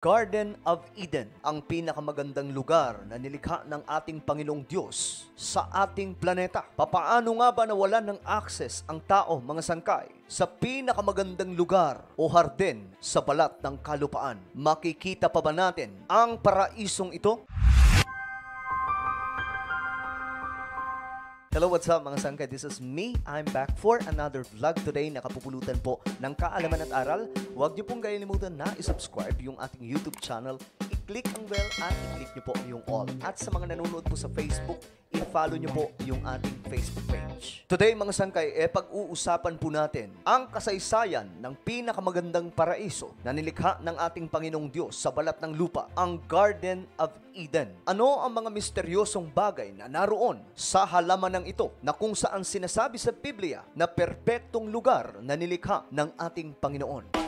Garden of Eden, ang pinakamagandang lugar na nilikha ng ating Panginoong Diyos sa ating planeta. Papaano nga ba nawalan ng access ang tao, mga sangkay, sa pinakamagandang lugar o hardin sa balat ng kalupaan? Makikita pa ba natin ang paraisong ito? Hello, what's up mga sangkay? This is me. I'm back for another vlog today na kapupulutan po ng kaalaman at aral. Huwag niyo pong kalimutan na isubscribe yung ating YouTube channel, i-click ang bell at i-click niyo po yung all. At sa mga nanonood po sa Facebook, i-follow niyo po yung ating Facebook page. Today mga sangkay, pag-uusapan po natin ang kasaysayan ng pinakamagandang paraiso na nilikha ng ating Panginoong Diyos sa balat ng lupa, ang Garden of Eden. Ano ang mga misteryosong bagay na naroon sa halaman ng ito na kung saan sinasabi sa Biblia na perpektong lugar na nilikha ng ating Panginoon?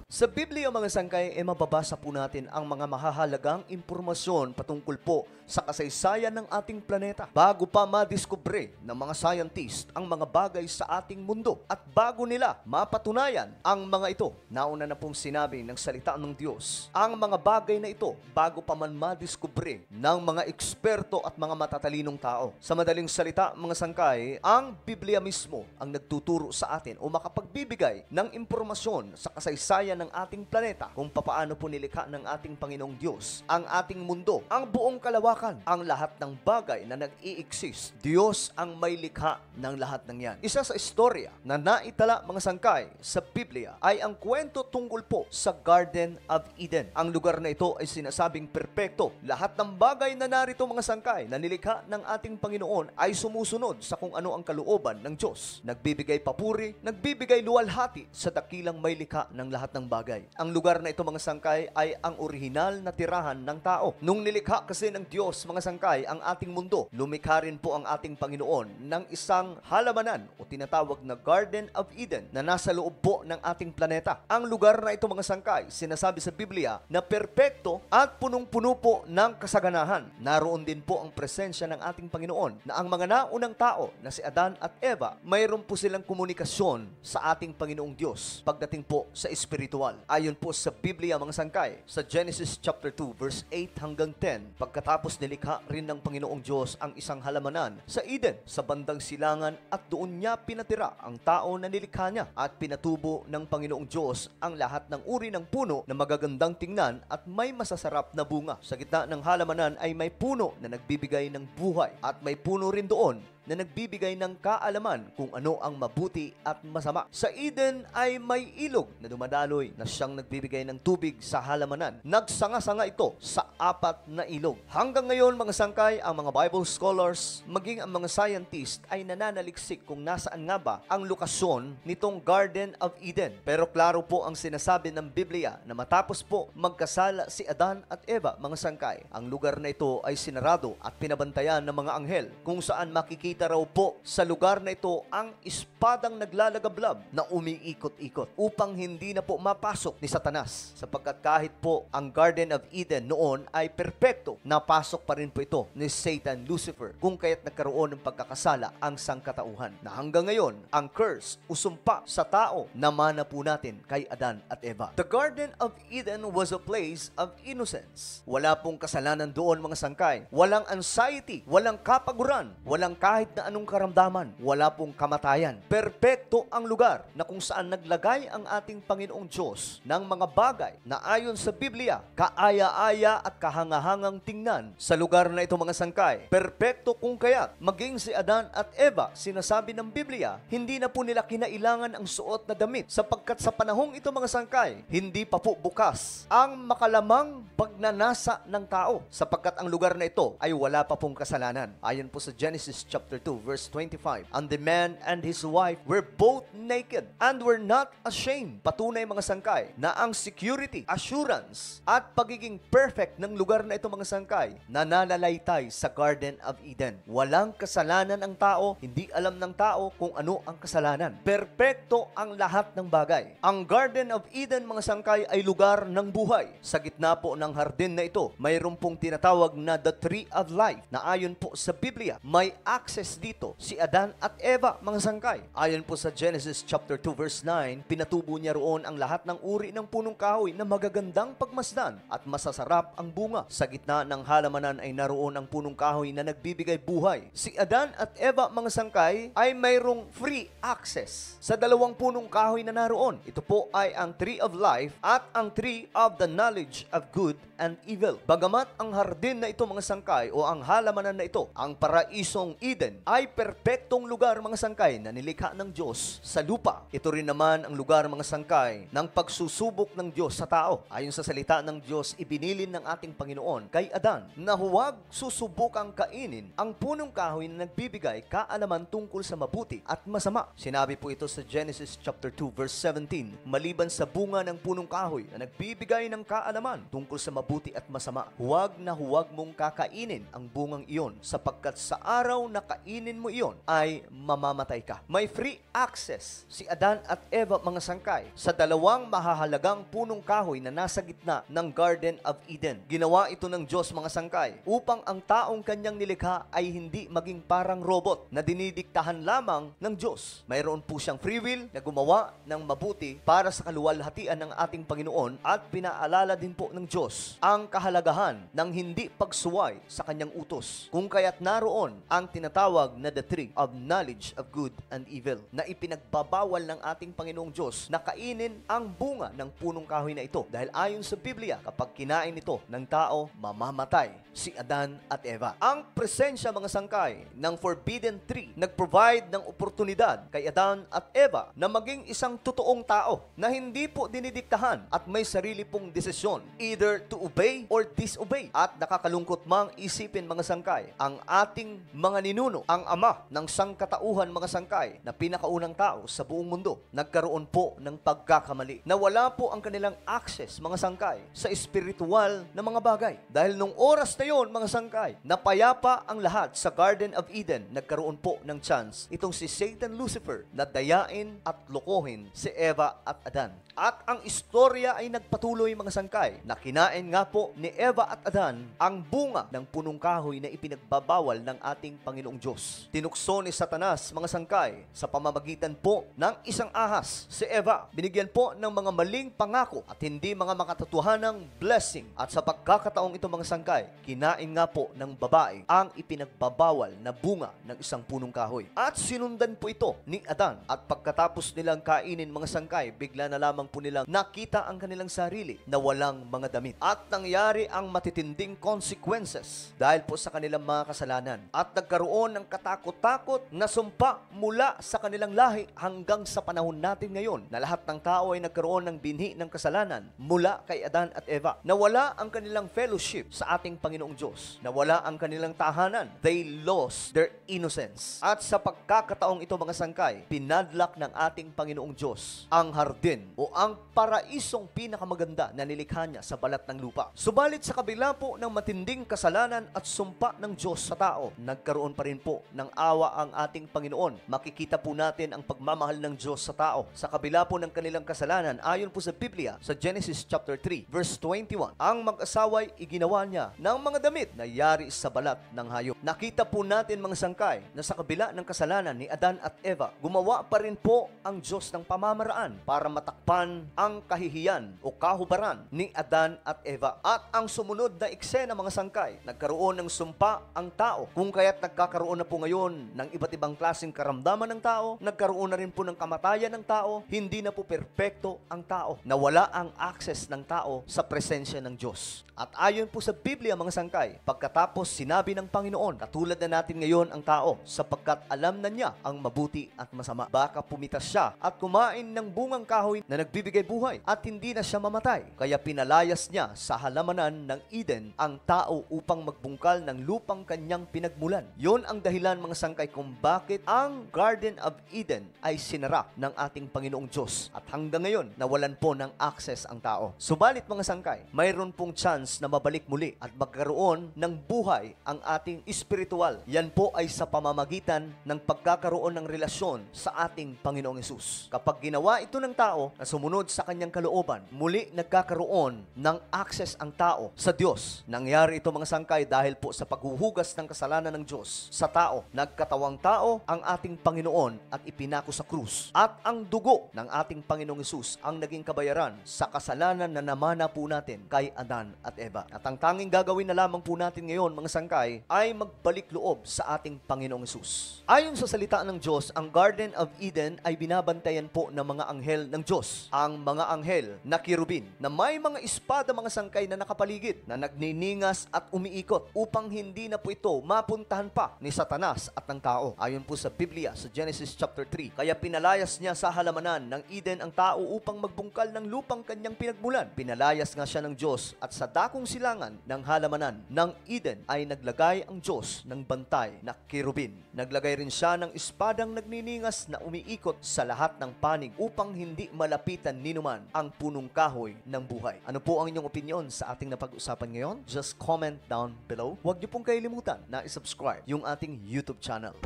Sa Biblia mga sangkay, mababasa po natin ang mga mahahalagang impormasyon patungkol po sa kasaysayan ng ating planeta. Bago pa madiskubre ng mga scientist ang mga bagay sa ating mundo at bago nila mapatunayan ang mga ito, nauna na pong sinabi ng salita ng Diyos, ang mga bagay na ito bago pa man madiskubre ng mga eksperto at mga matatalinong tao. Sa madaling salita mga sangkay, ang Biblia mismo ang nagtuturo sa atin o makapagbibigay ng impormasyon sa kasaysayan ng ating planeta kung papaano po nilikha ng ating Panginoong Diyos ang ating mundo, ang buong kalawakan, ang lahat ng bagay na nag-i-exist. Diyos ang may likha ng lahat ng yan. Isa sa istorya na naitala mga sangkay sa Biblia ay ang kwento tungkol po sa Garden of Eden. Ang lugar na ito ay sinasabing perpekto. Lahat ng bagay na narito mga sangkay na nilikha ng ating Panginoon ay sumusunod sa kung ano ang kalooban ng Diyos. Nagbibigay papuri, nagbibigay luwalhati sa dakilang may likha ng lahat ng bagay. Ang lugar na ito mga sangkay ay ang orihinal na tirahan ng tao. Nung nilikha kasi ng Diyos mga sangkay ang ating mundo, lumikha rin po ang ating Panginoon ng isang halamanan o tinatawag na Garden of Eden na nasa loob po ng ating planeta. Ang lugar na ito mga sangkay, sinasabi sa Biblia na perpekto at punong-puno po ng kasaganahan. Naroon din po ang presensya ng ating Panginoon na ang mga naunang tao na si Adan at Eva, mayroon po silang komunikasyon sa ating Panginoong Diyos pagdating po sa espiritual. Ayon po sa Biblia mga sangkay, sa Genesis chapter 2 verse 8 hanggang 10, pagkatapos nilikha rin ng Panginoong Diyos ang isang halamanan sa Eden, sa bandang silangan, at doon niya pinatira ang tao na nilikha niya, at pinatubo ng Panginoong Diyos ang lahat ng uri ng puno na magagandang tingnan at may masasarap na bunga. Sa gitna ng halamanan ay may puno na nagbibigay ng buhay, at may puno rin doon na nagbibigay ng kaalaman kung ano ang mabuti at masama. Sa Eden ay may ilog na dumadaloy na siyang nagbibigay ng tubig sa halamanan. Nagsanga-sanga ito sa 4 na ilog. Hanggang ngayon mga sangkay, ang mga Bible scholars, maging ang mga scientist ay nananaliksik kung nasaan nga ba ang lokasyon nitong Garden of Eden. Pero klaro po ang sinasabi ng Biblia na matapos po magkasala si Adan at Eva mga sangkay, ang lugar na ito ay sinarado at pinabantayan ng mga anghel, kung saan makikita raw po sa lugar na ito ang espadang naglalagablab na umiikot-ikot upang hindi na po mapasok ni Satanas, sapagkat kahit po ang Garden of Eden noon ay perpekto, napasok pa rin po ito ni Satan, Lucifer, kung kaya't nagkaroon ng pagkakasala ang sangkatauhan, na hanggang ngayon ang curse o sumpa sa tao namana po natin kay Adan at Eva. The Garden of Eden was a place of innocence. Wala pong kasalanan doon mga sangkay, walang anxiety, walang kapaguran, walang kahit na anong karamdaman, wala pong kamatayan. Perpekto ang lugar na kung saan naglagay ang ating Panginoong Diyos ng mga bagay na ayon sa Biblia, kaaya-aya at kahangahangang tingnan sa lugar na ito mga sangkay. Perpekto kung kaya't maging si Adan at Eva, sinasabi ng Biblia, hindi na po nila kinailangan ang suot na damit, sapagkat sa panahong ito mga sangkay, hindi pa po bukas ang makalamang pagnanasa ng tao, sapagkat ang lugar na ito ay wala pa pong kasalanan. Ayon po sa Genesis chapter 2 verse 25, and the man and his wife were both naked and were not ashamed. Patunay mga sangkay na ang security, assurance at pagiging perfect ng lugar na ito mga sangkay nananalaytay sa Garden of Eden. Walang kasalanan ang tao, hindi alam ng tao kung ano ang kasalanan. Perpekto ang lahat ng bagay. Ang Garden of Eden mga sangkay ay lugar ng buhay. Sa gitna po ng hardin na ito, mayroon pong tinatawag na the Tree of Life na ayon po sa Biblia, may access access dito si Adan at Eva, mga sangkay. Ayon po sa Genesis chapter 2 verse 9, pinatubo niya roon ang lahat ng uri ng punong kahoy na magagandang pagmasdan at masasarap ang bunga. Sa gitna ng halamanan ay naroon ang punong kahoy na nagbibigay buhay. Si Adan at Eva, mga sangkay, ay mayroong free access sa dalawang punong kahoy na naroon. Ito po ay ang Tree of Life at ang Tree of the Knowledge of Good and Evil. Bagamat ang hardin na ito, mga sangkay, o ang halamanan na ito, ang paraisong Eden, ay perpektong lugar, mga sangkay, na nilikha ng Diyos sa lupa. Ito rin naman ang lugar, mga sangkay, ng pagsusubok ng Diyos sa tao. Ayon sa salita ng Diyos, ibinilin ng ating Panginoon kay Adan na huwag susubukang kainin ang punong kahoy na nagbibigay kaalaman tungkol sa mabuti at masama. Sinabi po ito sa Genesis chapter 2 verse 17, maliban sa bunga ng punong kahoy na nagbibigay ng kaalaman tungkol sa mabuti at masama, huwag na huwag mong kakainin ang bungang iyon, sapagkat sa araw na kainin mo iyon ay mamamatay ka. May free access si Adan at Eva, mga sangkay, sa dalawang mahahalagang punong kahoy na nasa gitna ng Garden of Eden. Ginawa ito ng Diyos, mga sangkay, upang ang taong kanyang nilikha ay hindi maging parang robot na dinidiktahan lamang ng Diyos. Mayroon po siyang free will na gumawa ng mabuti para sa kaluwalhatian ng ating Panginoon, at pinaalala din po ng Diyos ang kahalagahan ng hindi pagsuway sa kanyang utos, kung kaya't naroon ang tinatawag na the Tree of Knowledge of Good and Evil, na ipinagbabawal ng ating Panginoong Diyos na kainin ang bunga ng punong kahoy na ito, dahil ayon sa Biblia, kapag kinain ito ng tao, mamamatay si Adan at Eva. Ang presensya, mga sangkay, ng forbidden tree nag-provide ng oportunidad kay Adan at Eva na maging isang totoong tao na hindi po dinidiktahan at may sarili pong desisyon, either to obey or disobey. At nakakalungkot mang isipin, mga sangkay, ang ating mga ninuno, ang ama ng sangkatauhan, mga sangkay, na pinakaunang tao sa buong mundo, nagkaroon po ng pagkakamali na wala po ang kanilang access, mga sangkay, sa espiritual na mga bagay. Dahil nung oras na yon, mga sangkay, napayapa ang lahat sa Garden of Eden, nagkaroon po ng chance itong si Satan Lucifer na dayain at lokohin si Eva at Adan. At ang istorya ay nagpatuloy, mga sangkay, na kinain nga po ni Eva at Adan ang bunga ng punong kahoy na ipinagbabawal ng ating Panginoong Diyos. Tinukso ni Satanas, mga sangkay, sa pamamagitan po ng isang ahas si Eva. Binigyan po ng mga maling pangako at hindi mga makatotohanang blessing. At sa pagkakataong ito, mga sangkay, kinain nga po ng babae ang ipinagbabawal na bunga ng isang punong kahoy. At sinundan po ito ni Adan. At pagkatapos nilang kainin, mga sangkay, bigla na lamang po nilang nakita ang kanilang sarili na walang mga damit. At nangyari ang matitinding consequences dahil po sa kanilang mga kasalanan. At nagkaroon ng katakot-takot na sumpa mula sa kanilang lahi hanggang sa panahon natin ngayon, na lahat ng tao ay nagkaroon ng binhi ng kasalanan mula kay Adan at Eva. Nawala ang kanilang fellowship sa ating Panginoong Diyos. Nawala ang kanilang tahanan. They lost their innocence. At sa pagkakataong ito, mga sangkay, pinadlock ng ating Panginoong Diyos ang hardin o ang paraisong pinakamaganda na nilikha niya sa balat ng lupa. Subalit sa kabila po ng matinding kasalanan at sumpa ng Diyos sa tao, nagkaroon pa rin po ng awa ang ating Panginoon. Makikita po natin ang pagmamahal ng Diyos sa tao sa kabila po ng kanilang kasalanan. Ayon po sa Biblia, sa Genesis chapter 3 verse 21, ang mag-asaway iginawa niya ng mga damit na yari sa balat ng hayop. Nakita po natin, mga sangkay, na sa kabila ng kasalanan ni Adan at Eva, gumawa pa rin po ang Diyos ng pamamaraan para matakpan ang kahihiyan o kahubaran ni Adan at Eva. At ang sumunod na eksena, mga sangkay, nagkaroon ng sumpa ang tao, kung kaya't nagkakaroon na po ngayon ng iba't ibang klaseng karamdaman ng tao, nagkaroon na rin po ng kamatayan ng tao, hindi na po perpekto ang tao, nawala ang access ng tao sa presensya ng Diyos. At ayon po sa Biblia, mga sangkay, pagkatapos sinabi ng Panginoon, katulad na natin ngayon ang tao, sapagkat alam na niya ang mabuti at masama. Baka pumitas siya at kumain ng bungang kahoy na nagbibigay buhay at hindi na siya mamatay. Kaya pinalayas niya sa halamanan ng Eden ang tao upang magbungkal ng lupang kanyang pinagmulan. Yon ang dahilan, mga sangkay, kung bakit ang Garden of Eden ay sinara ng ating Panginoong Diyos. At hanggang ngayon, nawalan po ng access ang tao. Subalit, mga sangkay, mayroon pong chance na mabalik muli at magkaroon ng buhay ang ating espiritual. Yan po ay sa pamamagitan ng pagkakaroon ng relasyon sa ating Panginoong Hesus. Kapag ginawa ito ng tao na sumunod sa kanyang kalooban, muli nagkakaroon ng access ang tao sa Diyos. Nangyari ito, mga sangkay, dahil po sa paghuhugas ng kasalanan ng Diyos sa sa tao. Nagkatawang tao ang ating Panginoon at ipinako sa krus. At ang dugo ng ating Panginoong Hesus ang naging kabayaran sa kasalanan na namana po natin kay Adan at Eva. At ang tanging gagawin na lamang po natin ngayon, mga sangkay, ay magbalik loob sa ating Panginoong Hesus. Ayon sa salita ng Diyos, ang Garden of Eden ay binabantayan po ng mga anghel ng Diyos. Ang mga anghel na kirubin na may mga espada, mga sangkay na nakapaligid, na nagniningas at umiikot upang hindi na po ito mapuntahan pa ni Satanas at ng tao. Ayon po sa Biblia, sa Genesis chapter 3, kaya pinalayas niya sa halamanan ng Eden ang tao upang magbungkal ng lupang kanyang pinagmulan. Pinalayas nga siya ng Diyos at sa dakong silangan ng halamanan ng Eden ay naglagay ang Diyos ng bantay na kirubin. Naglagay rin siya ng espadang nagniningas na umiikot sa lahat ng panig upang hindi malapitan ninuman ang punong kahoy ng buhay. Ano po ang inyong opinion sa ating napag-usapan ngayon? Just comment down below. Huwag niyo pong kailimutan na isubscribe yung ating YouTube channel.